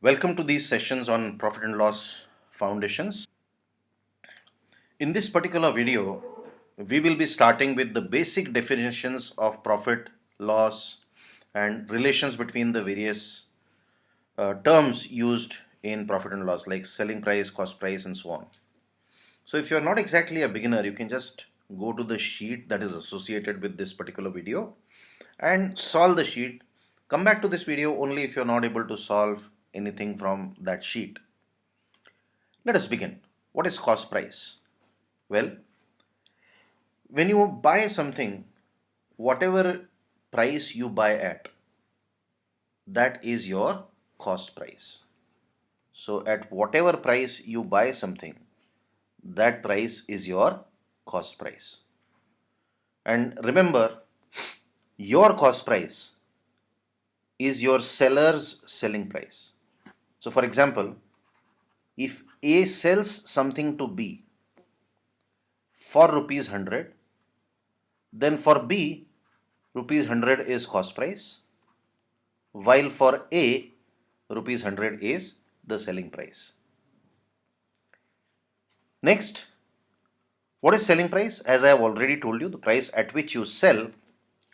Welcome to these sessions on profit and loss foundations. In this particular video, we will be starting with the basic definitions of profit, loss, and relations between the various terms used in profit and loss, like selling price, cost price, and so on. So, if you're not exactly a beginner, you can just go to the sheet that is associated with this particular video and solve the sheet. Come back to this video only if you're not able to solve anything from that sheet. Let us begin. What is cost price? Well, when you buy something, whatever price you buy at, that is your cost price. So, at whatever price you buy something, that price is your cost price. And remember, your cost price is your seller's selling price. So, for example, if A sells something to B for rupees 100, then for B, rupees 100 is cost price, while for A, rupees 100 is the selling price. Next, what is selling price? As I have already told you, the price at which you sell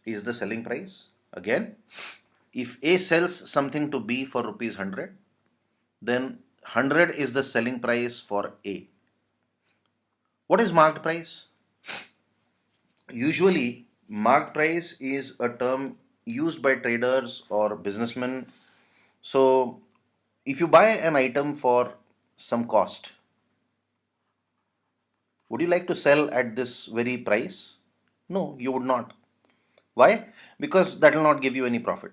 is the selling price. Again, if A sells something to B for rupees 100, then 100 is the selling price for A. What is marked price? Usually, marked price is a term used by traders or businessmen. So, if you buy an item for some cost, would you like to sell at this very price? No, you would not. Why? Because that will not give you any profit.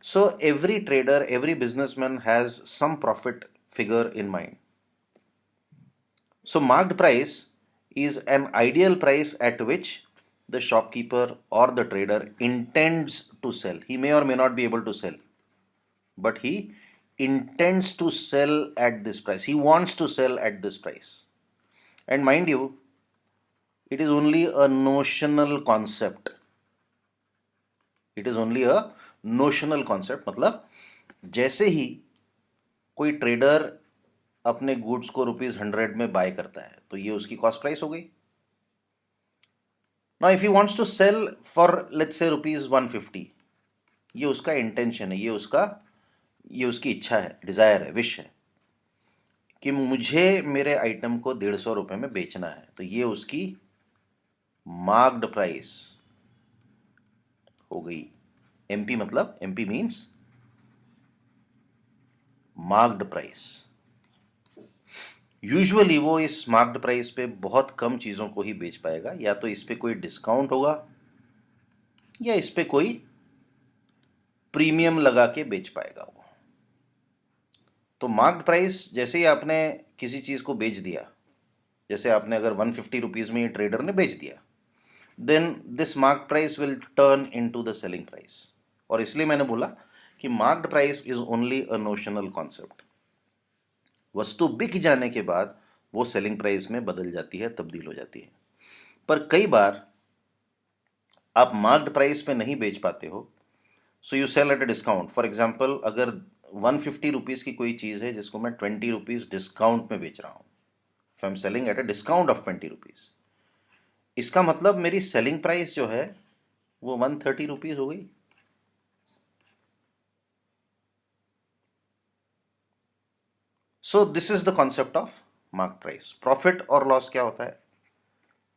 So, every trader, every businessman has some profit figure in mind. So, marked price is an ideal price at which the shopkeeper or the trader intends to sell. He may or may not be able to sell, but he intends to sell at this price. He wants to sell at this price. And mind you, it is only a notional concept. It is only a notional concept. मतलब जैसे ही कोई trader अपने goods को rupees 100 में bye करता है तो ये उसकी कॉस्ट प्राइस हो गई. Now if he wants to sell for let's say rupees 150, ये उसका इंटेंशन है, ये उसकी इच्छा है, डिजायर है, विश है कि मुझे मेरे आइटम को 150 रुपए में बेचना है. तो ये उसकी मार्क्ड प्राइस हो गई. एमपी मतलब MP means marked price. Usually वो इस मार्क्ड प्राइस पे बहुत कम चीज़ों को ही बेच पाएगा, या तो इस पे कोई डिस्काउंट होगा या इस पे कोई प्रीमियम लगा के बेच पाएगा वो. तो मार्क्ड प्राइस जैसे ही आपने किसी चीज़ को बेच दिया, जैसे आपने अगर 150 रुपीज़ में ये ट्रेडर ने बेच दिया, then this marked price will turn into the selling price. और इसलिए मैंने बोला कि marked price is only a notional concept. वस्तु बिक जाने के बाद वो सेलिंग प्राइस में बदल जाती है, तब्दील हो जाती है. पर कई बार आप मार्क्ड प्राइस पे नहीं बेच पाते हो, so you sell at a discount. For example, अगर 150 रुपीज़ की कोई चीज़ है जिसको मैं 20 रुपीज़ डिस्काउंट में बेच रहा हूँ, if I am selling at a discount of 20 rupees, इसका मतलब मेरी सेलिंग प्राइस जो है वो 130 रुपीज़ हो गई. So this is the concept of mark price. Profit और लॉस क्या होता है?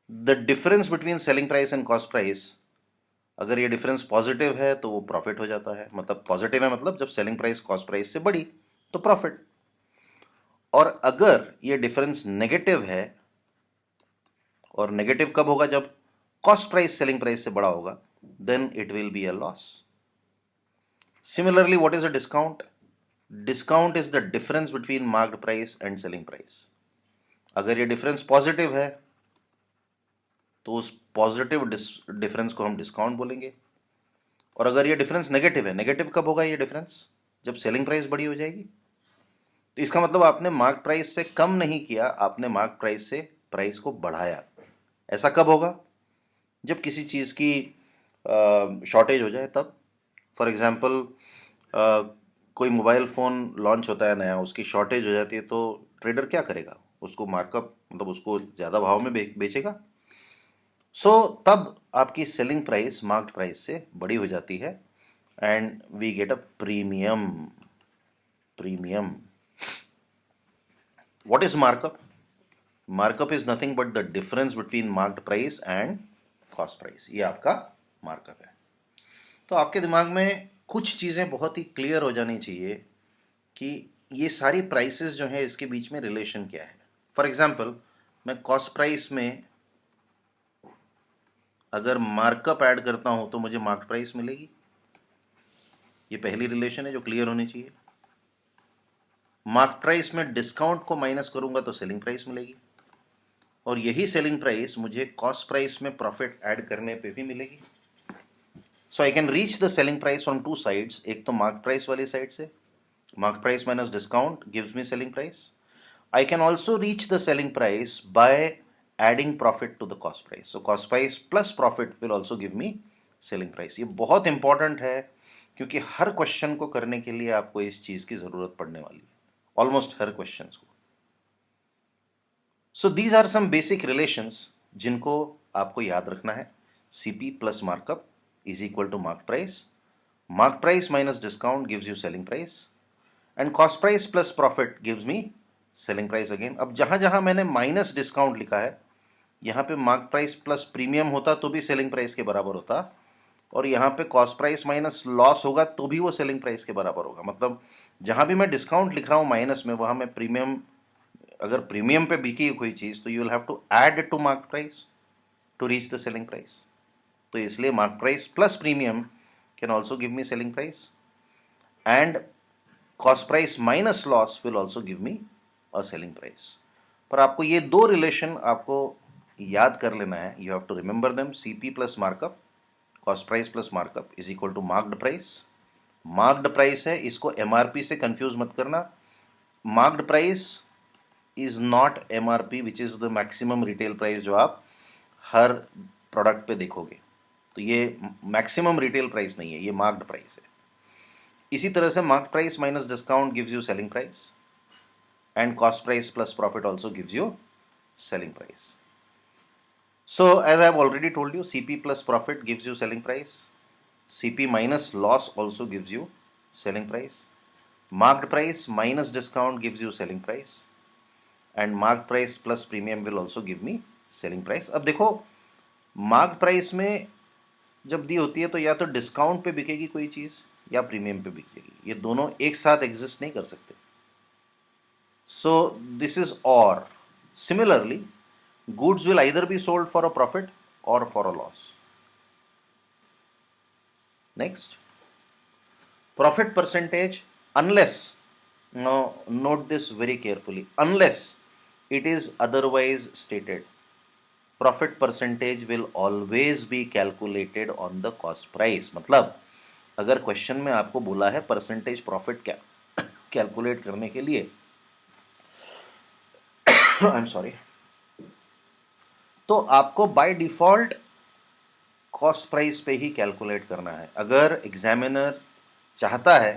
The difference between selling price and cost price. अगर ये डिफरेंस पॉजिटिव है तो वो प्रॉफिट हो जाता है. मतलब पॉजिटिव है मतलब जब सेलिंग प्राइस कॉस्ट प्राइस से बड़ी तो प्रॉफिट. और अगर ये डिफरेंस नेगेटिव है, और नेगेटिव कब होगा? जब कॉस्ट प्राइस सेलिंग प्राइस से बड़ा होगा, then it will be a loss. Similarly, what is a discount? Discount is the difference between marked price and selling price. अगर ये डिफरेंस पॉजिटिव है तो उस पॉजिटिव डिफरेंस को हम डिस्काउंट बोलेंगे. और अगर ये डिफरेंस नेगेटिव है, नेगेटिव कब होगा ये डिफरेंस? जब सेलिंग प्राइस बड़ी हो जाएगी. तो इसका मतलब आपने मार्क प्राइस से कम नहीं किया, आपने मार्क प्राइस से प्राइस को बढ़ाया. ऐसा कब होगा? जब किसी चीज़ की शॉर्टेज हो जाए तब. फॉर एग्जाम्पल, कोई मोबाइल फ़ोन लॉन्च होता है नया, उसकी शॉर्टेज हो जाती है, तो ट्रेडर क्या करेगा? उसको मार्कअप, मतलब उसको ज़्यादा भाव में बेचेगा। सो तब आपकी सेलिंग प्राइस मार्क्ड प्राइस से बड़ी हो जाती है and we get a premium. What is markup? Markup is nothing but the difference between marked price and cost price. ये आपका मार्कअप है। तो आपके दिमाग में कुछ चीज़ें बहुत ही क्लियर हो जानी चाहिए कि ये सारी प्राइसेस जो है इसके बीच में रिलेशन क्या है। फॉर एग्जांपल, मैं कॉस्ट प्राइस में अगर मार्कअप ऐड करता हूं तो मुझे मार्क प्राइस मिलेगी। ये पहली रिलेशन है जो क्लियर होनी चाहिए। मार्क प्राइस में डिस्काउंट को माइनस करूंगा तो सेलिंग प्राइस मिलेगी, और यही सेलिंग प्राइस मुझे कॉस्ट प्राइस में प्रॉफिट ऐड करने पे भी मिलेगी। So I can reach the selling price on two sides. एक तो मार्क प्राइस वाली साइड से, mark price minus discount gives me selling price. I can also reach the selling price by adding profit to the cost price. So cost price plus profit will also give me selling price. ये बहुत important है क्योंकि हर question को करने के लिए आपको इस चीज की जरूरत पड़ने वाली है, ऑलमोस्ट हर क्वेश्चन को। So these are some basic relations जिनको आपको याद रखना है। CP plus markup is equal to mark price minus discount gives you selling price, and cost price plus profit gives me selling price again. अब जहां जहां मैंने माइनस डिस्काउंट लिखा है, यहां पे मार्क प्राइस प्लस प्रीमियम होता तो भी सेलिंग प्राइस के बराबर होता, और यहां पे कॉस्ट प्राइस माइनस लॉस होगा तो भी वो सेलिंग प्राइस के बराबर होगा। मतलब जहां भी मैं डिस्काउंट लिख रहा हूं माइनस में, वहां मैं प्रीमियम, अगर प्रीमियम पे बिकी कोई चीज तो you will have to add it to mark price to reach the selling price. तो इसलिए mark price plus premium can also give me selling price, and cost price minus loss will also give me a selling price. पर आपको ये दो relation आपको याद कर लेना है। You have to remember them. CP plus markup, cost price plus markup is equal to marked price. Marked price है, इसको एमआरपी से कंफ्यूज मत करना। Marked price is not MRP which is the maximum retail price जो आप हर product पे देखोगे। तो ये मैक्सिमम रिटेल प्राइस नहीं है, ये मार्क्ड प्राइस है। इसी तरह से mark price minus discount gives you selling price, and cost price plus profit also gives you selling price. So as I have already told you, CP plus profit gives you selling price. CP minus loss also gives you selling price. Marked price minus discount gives you selling price, and marked price plus premium will also give me selling price. अब देखो, mark price में जब दी होती है तो या तो discount पे बिकेगी कोई चीज या प्रीमियम पे बिकेगी, ये दोनों एक साथ एग्जिस्ट नहीं कर सकते। So this is or. Similarly, goods will either be sold for a profit or for a loss. Next, profit percentage, unless, now note this very carefully, unless it is otherwise stated, profit percentage will always be calculated on the cost price. मतलब अगर question में आपको बोला है percentage profit क्या calculate करने के लिए, आई एम सॉरी, तो आपको बाय डिफॉल्ट कॉस्ट प्राइस पे ही कैलकुलेट करना है। अगर एग्जामिनर चाहता है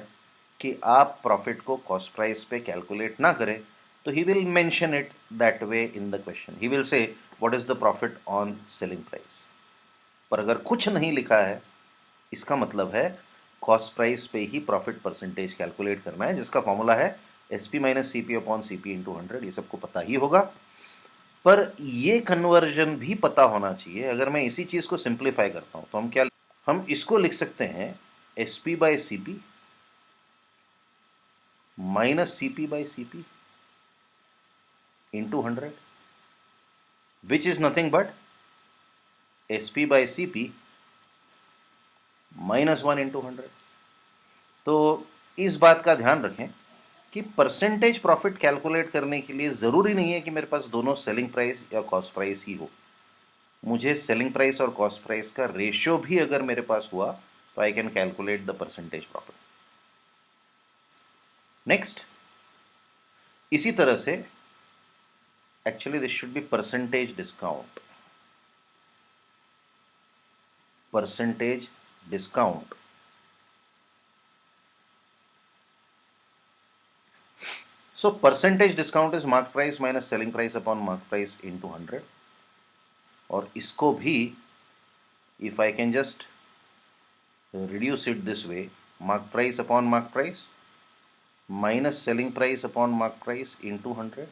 कि आप प्रॉफिट को कॉस्ट प्राइस पे कैलकुलेट ना करें, तो he will mention it that way in the question. He will say what is the profit on selling price. पर अगर कुछ नहीं लिखा है, इसका मतलब है कॉस्ट प्राइस पे ही प्रॉफिट परसेंटेज कैलकुलेट करना है, जिसका फॉर्मूला है SP minus CP upon CP into 100। ये सबको पता ही होगा, पर ये कन्वर्जन भी पता होना चाहिए। अगर मैं इसी चीज को सिंप्लीफाई करता हूं तो हम इसको लिख सकते हैं SP bye CP minus CP by CP into 100, which is nothing but SP bye CP minus 1 into 100। तो इस बात का ध्यान रखें कि परसेंटेज प्रॉफिट कैलकुलेट करने के लिए जरूरी नहीं है कि मेरे पास दोनों सेलिंग प्राइस या कॉस्ट प्राइस ही हो। मुझे सेलिंग प्राइस और कॉस्ट प्राइस का रेशियो भी अगर मेरे पास हुआ तो I can calculate the percentage profit. Next, इसी तरह से actually this should be percentage discount. Percentage discount So percentage discount is mark price minus selling price upon mark price into 100. और इसको भी if I can just reduce it this way, mark price upon mark price minus selling price upon mark price into 100,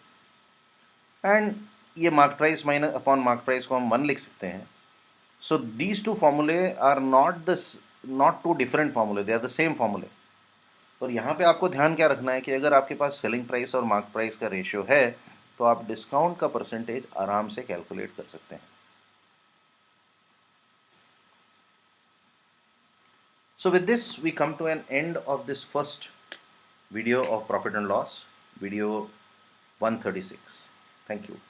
and ये mark price minus upon mark price को हम 1 लिख सकते हैं. So these two formulae are not two different formulae, they are the same formulae. और यहाँ पे आपको ध्यान क्या रखना है कि अगर आपके पास सेलिंग प्राइस और मार्क प्राइस का रेशियो है तो आप डिस्काउंट का परसेंटेज आराम से कैलकुलेट कर सकते हैं. So with this we come to an end of this first video of profit and loss, video 136. Thank you.